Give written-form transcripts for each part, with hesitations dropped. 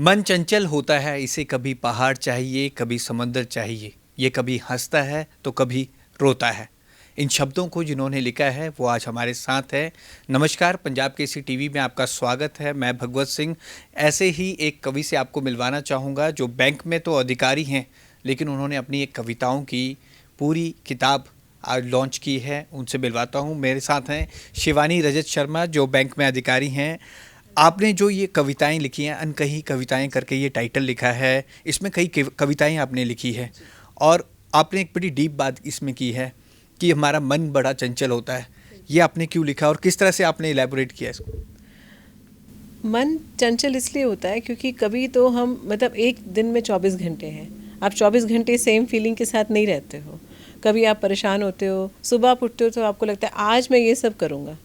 मन चंचल होता है, इसे कभी पहाड़ चाहिए, कभी समंदर चाहिए। ये कभी हंसता है तो कभी रोता है। इन शब्दों को जिन्होंने लिखा है वो आज हमारे साथ है। नमस्कार, पंजाब केसरी टीवी में आपका स्वागत है। मैं भगवत सिंह ऐसे ही एक कवि से आपको मिलवाना चाहूँगा जो बैंक में तो अधिकारी हैं, लेकिन उन्होंने अपनी एक कविताओं की पूरी किताब आज लॉन्च की है। उनसे मिलवाता हूँ। मेरे साथ हैं शिवानी रजत शर्मा जो बैंक में अधिकारी हैं। आपने जो ये कविताएं लिखी हैं, अनकही कविताएं करके ये टाइटल लिखा है, इसमें कई कविताएं आपने लिखी है और आपने एक बड़ी डीप बात इसमें की है कि हमारा मन बड़ा चंचल होता है। ये आपने क्यों लिखा और किस तरह से आपने इलेबोरेट किया इसको? मन चंचल इसलिए होता है क्योंकि कभी तो हम मतलब एक दिन में 24 घंटे हैं। आप 24 घंटे सेम फीलिंग के साथ नहीं रहते हो। कभी आप परेशान होते हो, सुबह आप उठते हो तो आपको लगता है आज मैं ये सब करूँगा,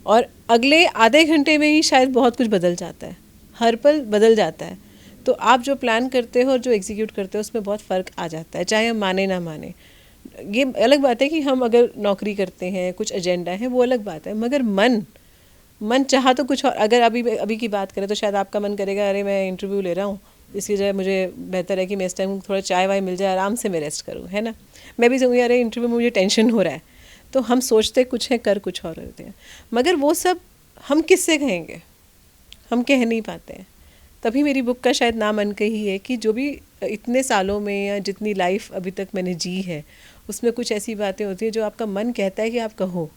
और अगले आधे घंटे में ही शायद बहुत कुछ बदल जाता है। हर पल बदल जाता है। तो आप जो प्लान करते हो और जो एग्जीक्यूट करते हो उसमें बहुत फ़र्क आ जाता है, चाहे हम माने ना माने। ये अलग बात है कि हम अगर नौकरी करते हैं, कुछ एजेंडा है, वो अलग बात है, मगर मन मन चाहा तो कुछ और। अगर अभी अभी की बात करें तो शायद आपका मन करेगा अरे मैं इंटरव्यू ले रहा हूँ, इसकी वजह मुझे बेहतर है कि मैं इस टाइम थोड़ा चाय वाय मिल जाए, आराम से मैं रेस्ट करूँ, है ना। मैं भी कहूँगी अरे इंटरव्यू में मुझे टेंशन हो रहा है। तो हम सोचते कुछ है, कर कुछ और होते हैं, मगर वो सब हम किससे कहेंगे, हम कह नहीं पाते हैं। तभी मेरी बुक का शायद नाम अनकही है कि जो भी इतने सालों में या जितनी लाइफ अभी तक मैंने जी है उसमें कुछ ऐसी बातें होती हैं जो आपका मन कहता है कि आप कहो।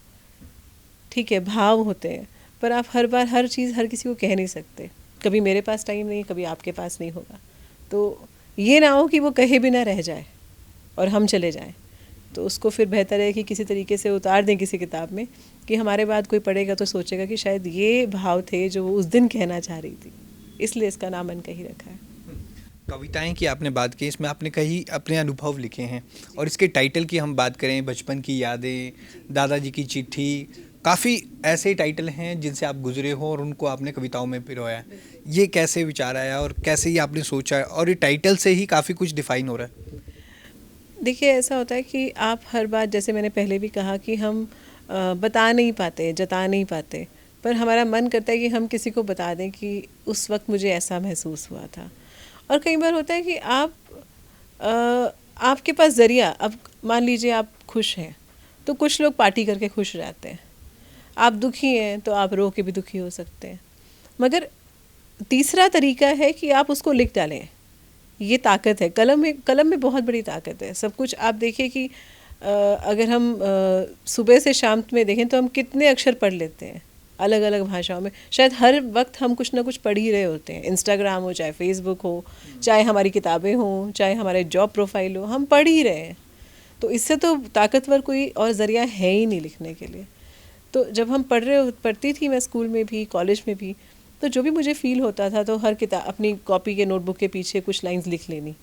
ठीक है, भाव होते हैं, पर आप हर बार हर चीज़ हर किसी को कह नहीं सकते। कभी मेरे पास टाइम नहीं, कभी आपके पास नहीं होगा। तो ये ना हो कि वो कहे बिना रह जाए और हम चले जाएं। तो उसको फिर बेहतर है कि किसी तरीके से उतार दें किसी किताब में, कि हमारे बाद कोई पढ़ेगा तो सोचेगा कि शायद ये भाव थे जो वो उस दिन कहना चाह रही थी। इसलिए इसका नाम अनकही रखा है। कविताएं की आपने बात की, इसमें आपने कई अपने अनुभव लिखे हैं और इसके टाइटल की हम बात करें, बचपन की यादें, दादाजी की चिट्ठी, काफ़ी ऐसे टाइटल हैं जिनसे आप गुजरे हो और उनको आपने कविताओं में पिरोया है। ये कैसे विचार आया और कैसे ये आपने सोचा है, और ये टाइटल से ही काफ़ी कुछ डिफाइन हो रहा है? देखिए, ऐसा होता है कि आप हर बात, जैसे मैंने पहले भी कहा कि हम बता नहीं पाते, जता नहीं पाते, पर हमारा मन करता है कि हम किसी को बता दें कि उस वक्त मुझे ऐसा महसूस हुआ था। और कई बार होता है कि आपके पास ज़रिया, अब मान लीजिए आप खुश हैं तो कुछ लोग पार्टी करके खुश रहते हैं, आप दुखी हैं तो आप रो के भी दुखी हो सकते हैं। मगर तीसरा तरीका है कि आप उसको लिख डालें। ये ताकत है, कलम में बहुत बड़ी ताकत है। सब कुछ आप देखिए कि अगर हम सुबह से शाम में देखें तो हम कितने अक्षर पढ़ लेते हैं अलग अलग भाषाओं में। शायद हर वक्त हम कुछ ना कुछ पढ़ ही रहे होते हैं, इंस्टाग्राम हो, चाहे फेसबुक हो, चाहे हमारी किताबें हों, चाहे हमारे जॉब प्रोफाइल हो, हम पढ़ ही रहे हैं। तो इससे तो ताकतवर कोई और ज़रिया है ही नहीं लिखने के लिए। तो जब हम पढ़ती थी मैं स्कूल में भी, कॉलेज में भी, तो जो भी मुझे फ़ील होता था तो हर किताब अपनी कॉपी के नोटबुक के पीछे कुछ लाइंस लिख लेनी।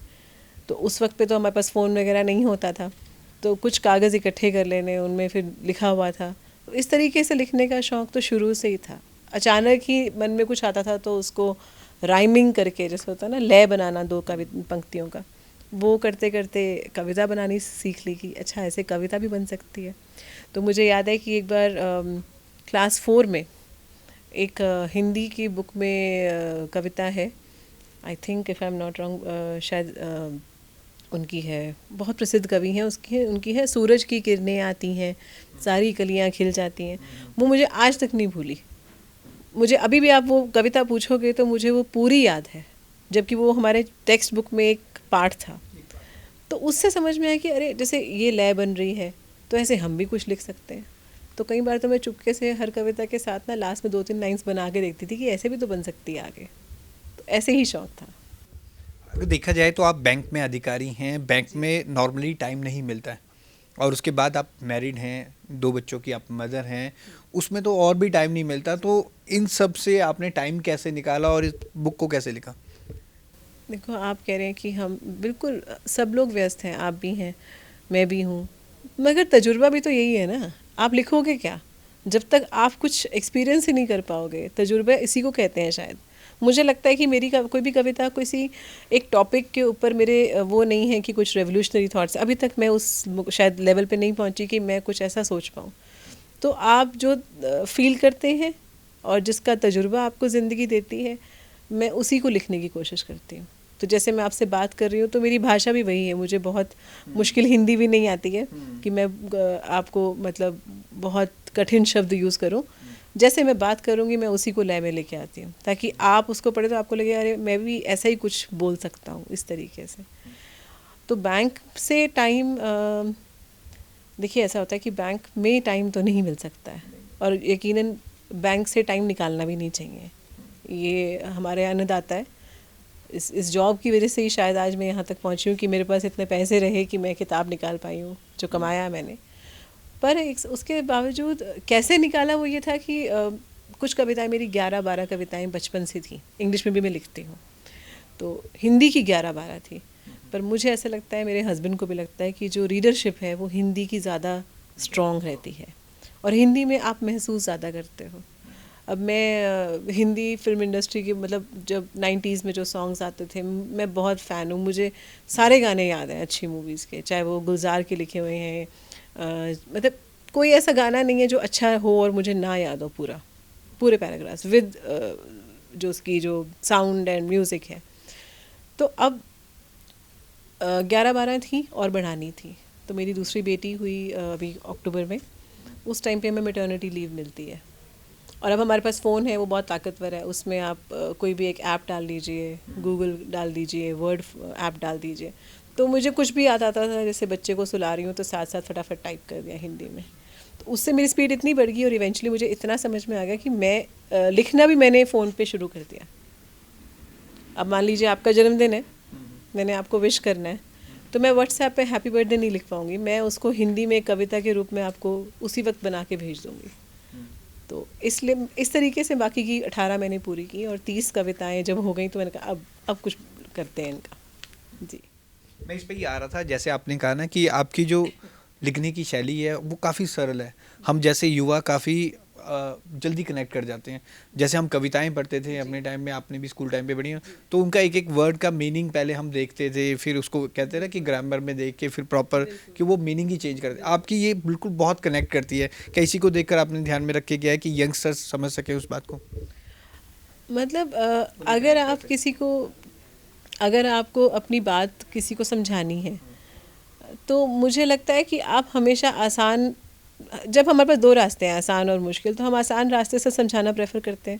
तो उस वक्त पे तो हमारे पास फ़ोन वगैरह नहीं होता था, तो कुछ कागज़ इकट्ठे कर लेने, उनमें फिर लिखा हुआ था। तो इस तरीके से लिखने का शौक़ तो शुरू से ही था। अचानक ही मन में कुछ आता था तो उसको राइमिंग करके, जैसे होता है ना लय बनाना दो पंक्तियों का, वो करते करते कविता बनानी सीख ली कि अच्छा ऐसे कविता भी बन सकती है। तो मुझे याद है कि एक बार क्लास 4 में एक हिंदी की बुक में कविता है, I think if I am not wrong, शायद उनकी है, बहुत प्रसिद्ध कवि हैं, उनकी है सूरज की किरणें आती हैं, सारी कलियां खिल जाती हैं। वो मुझे आज तक नहीं भूली। मुझे अभी भी आप वो कविता पूछोगे तो मुझे वो पूरी याद है, जबकि वो हमारे टेक्स्ट बुक में एक पार्ट था। तो उससे समझ में आया कि अरे जैसे ये लय बन रही है तो ऐसे हम भी कुछ लिख सकते हैं। तो कई बार तो मैं चुपके से हर कविता के साथ ना लास्ट में 2-3 लाइंस बना के देखती थी कि ऐसे भी तो बन सकती है आगे। तो ऐसे ही शौक़ था। अगर देखा जाए तो आप बैंक में अधिकारी हैं, बैंक में नॉर्मली टाइम नहीं मिलता है और उसके बाद आप मैरिड हैं, 2 बच्चों की आप मदर हैं, उसमें तो और भी टाइम नहीं मिलता। तो इन सब से आपने टाइम कैसे निकाला और इस बुक को कैसे लिखा? देखो, आप कह रहे हैं कि हम बिल्कुल सब लोग व्यस्त हैं, आप भी हैं, मैं भी हूँ, मगर तजुर्बा भी तो यही है ना। आप लिखोगे क्या जब तक आप कुछ एक्सपीरियंस ही नहीं कर पाओगे? तजुर्बा इसी को कहते हैं शायद। मुझे लगता है कि मेरी कोई भी कविता किसी एक टॉपिक के ऊपर मेरे वो नहीं है कि कुछ रेवोल्यूशनरी थॉट्स, अभी तक मैं उस शायद लेवल पे नहीं पहुंची कि मैं कुछ ऐसा सोच पाऊँ। तो आप जो फील करते हैं और जिसका तजुर्बा आपको ज़िंदगी देती है, मैं उसी को लिखने की कोशिश करती हूँ। तो जैसे मैं आपसे बात कर रही हूँ तो मेरी भाषा भी वही है, मुझे बहुत मुश्किल हिंदी भी नहीं आती है कि मैं आपको मतलब बहुत कठिन शब्द यूज़ करूँ। जैसे मैं बात करूँगी मैं उसी को लय में लेके आती हूँ, ताकि आप उसको पढ़े तो आपको लगे अरे मैं भी ऐसा ही कुछ बोल सकता हूँ इस तरीके से। तो बैंक से टाइम देखिए ऐसा होता है कि बैंक में टाइम तो नहीं मिल सकता है, और यकीनन बैंक से टाइम निकालना भी नहीं चाहिए। ये हमारे अन्नदाता है। इस जॉब की वजह से ही शायद आज मैं यहाँ तक पहुँची हूँ कि मेरे पास इतने पैसे रहे कि मैं किताब निकाल पाई हूँ, जो कमाया मैंने। पर उसके बावजूद कैसे निकाला वो ये था कि कुछ कविताएं मेरी 11-12 कविताएं बचपन से थी, इंग्लिश में भी मैं लिखती हूँ, तो हिंदी की 11-12 थी। पर मुझे ऐसा लगता है, मेरे हस्बैंड को भी लगता है कि जो रीडरशिप है वो हिंदी की ज़्यादा स्ट्रॉन्ग रहती है, और हिंदी में आप महसूस ज़्यादा करते हो। अब मैं हिंदी फिल्म इंडस्ट्री की मतलब जब 90s में जो सॉन्ग्स आते थे मैं बहुत फ़ैन हूँ, मुझे सारे गाने याद हैं अच्छी मूवीज़ के, चाहे वो गुलजार के लिखे हुए हैं, मतलब कोई ऐसा गाना नहीं है जो अच्छा हो और मुझे ना याद हो पूरे पैराग्राफ्स विद जो उसकी जो साउंड एंड म्यूज़िक है। तो अब 11-12 थी और बढ़ानी थी, तो मेरी दूसरी बेटी हुई अभी अक्टूबर में। उस टाइम पे हमें मैटरनिटी लीव मिलती है, और अब हमारे पास फ़ोन है वो बहुत ताकतवर है, उसमें आप कोई भी एक ऐप डाल दीजिए, गूगल डाल दीजिए, वर्ड ऐप डाल दीजिए, तो मुझे कुछ भी याद आता था, जैसे बच्चे को सुला रही हूँ तो साथ साथ फटाफट टाइप कर दिया हिंदी में। तो उससे मेरी स्पीड इतनी बढ़ गई और इवेंचुअली मुझे इतना समझ में आ गया कि मैं लिखना भी मैंने फ़ोन पे शुरू कर दिया। अब मान लीजिए आपका जन्मदिन है, मैंने आपको विश करना है, तो मैं व्हाट्सएप पे हैप्पी बर्थडे नहीं लिख पाऊँगी, मैं उसको हिंदी में कविता के रूप में आपको उसी वक्त बना के भेज दूँगी। तो इसलिए इस तरीके से बाकी की 18 मैंने पूरी की, और 30 कविताएं जब हो गई तो मैंने कहा अब कुछ करते हैं इनका। जी, मैं इस पे ही आ रहा था, जैसे आपने कहा ना कि आपकी जो लिखने की शैली है वो काफ़ी सरल है। हम जैसे युवा काफ़ी जल्दी कनेक्ट कर जाते हैं। जैसे हम कविताएं पढ़ते थे अपने टाइम में, आपने भी स्कूल टाइम पे पढ़ी हैं, तो उनका एक एक वर्ड का मीनिंग पहले हम देखते थे, फिर उसको कहते हैं ना कि ग्रामर में देख के फिर प्रॉपर कि वो मीनिंग ही चेंज करते। आपकी ये बिल्कुल बहुत कनेक्ट करती है। क्या इसी को देखकर आपने ध्यान में रख के किया है कि यंगस्टर्स समझ सके उस बात को? मतलब अगर आपको अपनी बात किसी को समझानी है, तो मुझे लगता है कि आप हमेशा आसान, जब हमारे पास दो रास्ते हैं आसान और मुश्किल, तो हम आसान रास्ते से समझाना प्रेफर करते हैं।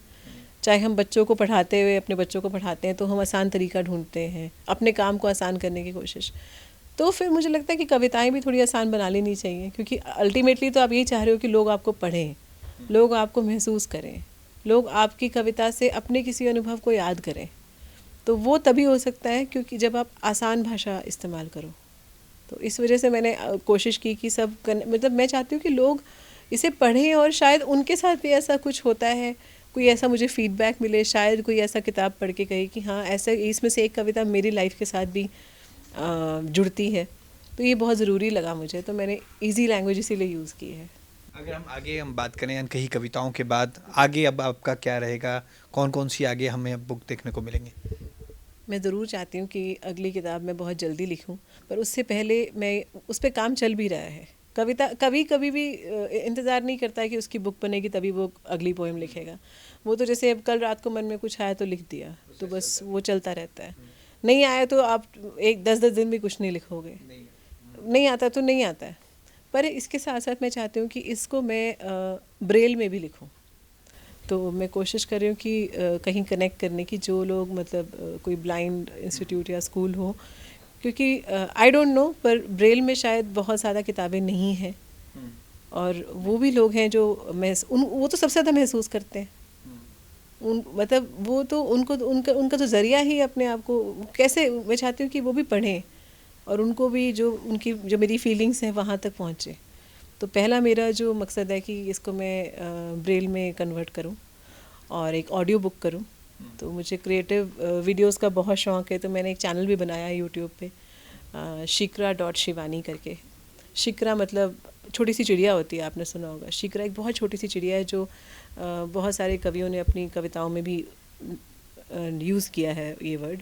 चाहे हम बच्चों को पढ़ाते हुए अपने बच्चों को पढ़ाते हैं तो हम आसान तरीका ढूंढते हैं, अपने काम को आसान करने की कोशिश। तो फिर मुझे लगता है कि कविताएं भी थोड़ी आसान बना लेनी चाहिए, क्योंकि अल्टीमेटली तो आप यही चाह रहे हो कि लोग आपको पढ़ें, लोग आपको महसूस करें, लोग आपकी कविता से अपने किसी अनुभव को याद करें। तो वो तभी हो सकता है क्योंकि जब आप आसान भाषा इस्तेमाल करो। तो इस वजह से मैंने कोशिश की कि मतलब मैं चाहती हूँ कि लोग इसे पढ़ें, और शायद उनके साथ भी ऐसा कुछ होता है, कोई ऐसा मुझे फीडबैक मिले, शायद कोई ऐसा किताब पढ़ के कहे कि हाँ ऐसा इसमें से एक कविता मेरी लाइफ के साथ भी जुड़ती है। तो ये बहुत ज़रूरी लगा मुझे, तो मैंने इजी लैंग्वेज इसीलिए यूज़ की है। अगर हम आगे हम बात करें अनकही कविताओं के बाद, आगे अब आपका क्या रहेगा? कौन कौन सी आगे हमें बुक देखने को मिलेंगे? मैं ज़रूर चाहती हूँ कि अगली किताब मैं बहुत जल्दी लिखूँ, पर उससे पहले मैं उस पर काम चल भी रहा है। कविता कभी भी इंतज़ार नहीं करता है कि उसकी बुक बनेगी तभी वो अगली पोएम लिखेगा। वो तो जैसे अब कल रात को मन में कुछ आया तो लिख दिया, तो बस वो चलता रहता है। नहीं आया तो आप 10-10 दिन भी कुछ नहीं लिखोगे, नहीं आता तो नहीं आता है। पर इसके साथ साथ मैं चाहती हूँ कि इसको मैं ब्रेल में भी लिखूँ। तो मैं कोशिश कर रही हूँ कि कहीं कनेक्ट करने की, जो लोग मतलब कोई ब्लाइंड इंस्टीट्यूट या स्कूल हो, क्योंकि आई डोंट नो पर ब्रेल में शायद बहुत ज़्यादा किताबें नहीं हैं, और वो भी लोग हैं जो वो तो सबसे ज़्यादा महसूस करते हैं। मतलब वो तो उनका तो ज़रिया ही अपने आप को कैसे, मैं चाहती हूँ कि वो भी पढ़ें और उनको भी जो मेरी फीलिंग्स हैं वहाँ तक पहुँचे। तो पहला मेरा जो मकसद है कि इसको मैं ब्रेल में कन्वर्ट करूं और एक ऑडियो बुक करूं। तो मुझे क्रिएटिव वीडियोस का बहुत शौक़ है, तो मैंने एक चैनल भी बनाया है यूट्यूब पे, shikra.shivani करके। शिक्रा मतलब छोटी सी चिड़िया होती है, आपने सुना होगा। शिक्रा एक बहुत छोटी सी चिड़िया है जो बहुत सारे कवियों ने अपनी कविताओं में भी यूज़ किया है ये वर्ड,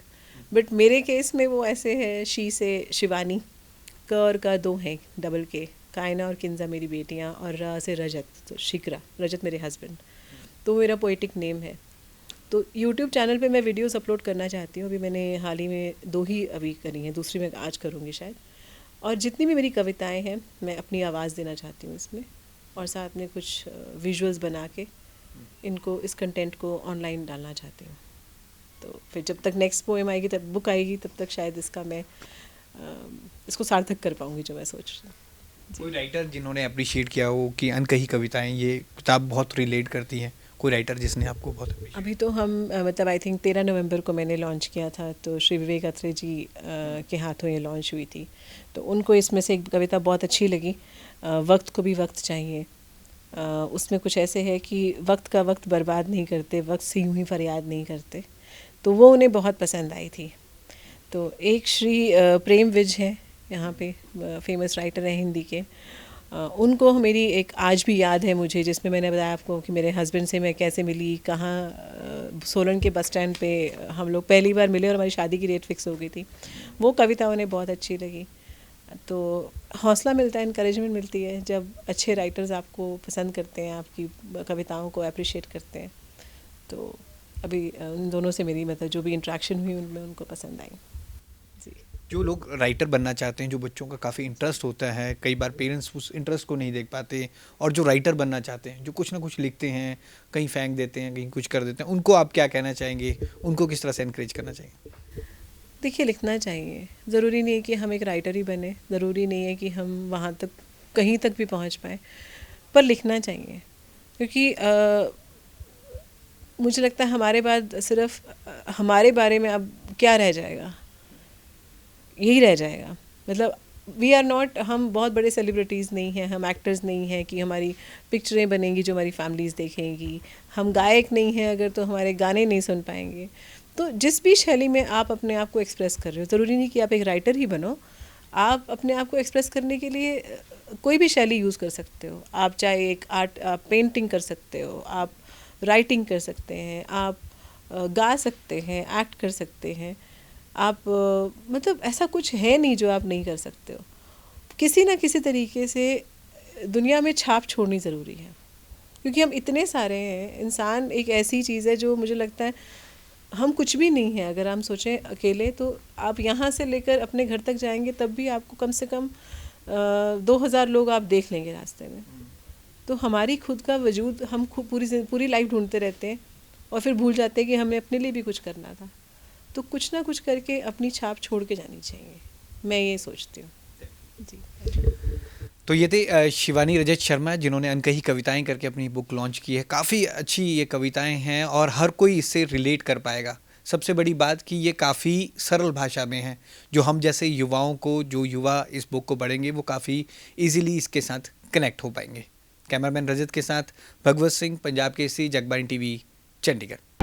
बट मेरे केस में वो ऐसे है, शी से शिवानी, क और का दो हैं डबल के, कायना और किंजा मेरी बेटियां, और रा से रजत, तो शिक्रा, रजत मेरे हस्बैंड, तो मेरा पोइटिक नेम है। तो यूट्यूब चैनल पे मैं वीडियोस अपलोड करना चाहती हूँ। अभी मैंने हाल ही में 2 ही अभी करी हैं, दूसरी मैं आज करूँगी शायद। और जितनी भी मेरी कविताएं हैं मैं अपनी आवाज़ देना चाहती हूँ इसमें, और साथ में कुछ विजुअल्स बना के इनको, इस कंटेंट को ऑनलाइन डालना चाहती हूँ। तो फिर जब तक नेक्स्ट पोएम आएगी, तब बुक आएगी, तब तक शायद इसका मैं इसको सार्थक कर पाऊँगी जो मैं सोच रही हूँ। कोई राइटर जिन्होंने अप्रिशिएट किया हो कि अनकही कविताएं ये किताब बहुत रिलेट करती हैं, कोई राइटर जिसने आपको बहुत appreciate अभी तो हम मतलब आई थिंक 13 नवंबर को मैंने लॉन्च किया था, तो श्री विवेक अत्रे जी के हाथों ये लॉन्च हुई थी। तो उनको इसमें से एक कविता बहुत अच्छी लगी, वक्त को भी वक्त चाहिए। उसमें कुछ ऐसे है कि वक्त का वक्त बर्बाद नहीं करते, वक्त से यूं ही फरियाद नहीं करते। तो वो उन्हें बहुत पसंद आई थी। तो एक श्री प्रेम विज है यहाँ पे, फेमस राइटर हैं हिंदी के। उनको मेरी एक आज भी याद है मुझे, जिसमें मैंने बताया आपको कि मेरे हस्बैंड से मैं कैसे मिली, कहाँ सोलन के बस स्टैंड पे हम लोग पहली बार मिले और हमारी शादी की डेट फिक्स हो गई थी। वो कविता उन्हें बहुत अच्छी लगी। तो हौसला मिलता है, इनकरेजमेंट मिलती है जब अच्छे राइटर्स आपको पसंद करते हैं, आपकी कविताओं को अप्रिशिएट करते हैं। तो अभी उन दोनों से मेरी मतलब जो भी इंटरेक्शन हुई उनमें उनको पसंद आई जी। जो लोग राइटर बनना चाहते हैं, जो बच्चों का काफ़ी इंटरेस्ट होता है, कई बार पेरेंट्स उस इंटरेस्ट को नहीं देख पाते, और जो राइटर बनना चाहते हैं, जो कुछ ना कुछ लिखते हैं, कहीं फेंक देते हैं, कहीं कुछ कर देते हैं, उनको आप क्या कहना चाहेंगे? उनको किस तरह से एनकरेज करना चाहिए? देखिए, लिखना चाहिए। ज़रूरी नहीं है कि हम एक राइटर ही बने, ज़रूरी नहीं है कि हम वहाँ तक कहीं तक भी पहुँच पाएँ, पर लिखना चाहिए। क्योंकि मुझे लगता है हमारे बाद सिर्फ हमारे बारे में अब क्या रह जाएगा, यही रह जाएगा। मतलब वी आर नॉट, हम बहुत बड़े सेलिब्रिटीज़ नहीं हैं, हम एक्टर्स नहीं हैं कि हमारी पिक्चरें बनेंगी जो हमारी फैमिलीज़ देखेंगी, हम गायक नहीं हैं अगर तो हमारे गाने नहीं सुन पाएंगे। तो जिस भी शैली में आप अपने आप को एक्सप्रेस कर रहे हो, ज़रूरी नहीं कि आप एक राइटर ही बनो। आप अपने आप को एक्सप्रेस करने के लिए कोई भी शैली यूज़ कर सकते हो। आप चाहे एक आर्ट, आप पेंटिंग कर सकते हो, आप राइटिंग कर सकते हैं, आप गा सकते हैं, एक्ट कर सकते हैं। आप मतलब ऐसा कुछ है नहीं जो आप नहीं कर सकते हो। किसी ना किसी तरीके से दुनिया में छाप छोड़नी ज़रूरी है, क्योंकि हम इतने सारे हैं। इंसान एक ऐसी चीज़ है जो मुझे लगता है हम कुछ भी नहीं है। अगर हम सोचें अकेले, तो आप यहाँ से लेकर अपने घर तक जाएंगे तब भी आपको कम से कम 2000 लोग आप देख लेंगे रास्ते में। तो हमारी खुद का वजूद, हम खुद पूरी लाइफ ढूंढते रहते हैं और फिर भूल जाते हैं कि हमें अपने लिए भी कुछ करना था। तो कुछ ना कुछ करके अपनी छाप छोड़ के जानी चाहिए, मैं ये सोचती हूँ जी। तो ये थे शिवानी रजत शर्मा, जिन्होंने अनकही कविताएं करके अपनी बुक लॉन्च की है। काफ़ी अच्छी ये कविताएं हैं और हर कोई इससे रिलेट कर पाएगा। सबसे बड़ी बात कि ये काफ़ी सरल भाषा में है, जो हम जैसे युवाओं को, जो युवा इस बुक को पढ़ेंगे, वो काफ़ी इजीली इसके साथ कनेक्ट हो पाएंगे। कैमरामैन रजत के साथ भगवत सिंह, पंजाब केसरी, जगबानी टीवी, चंडीगढ़।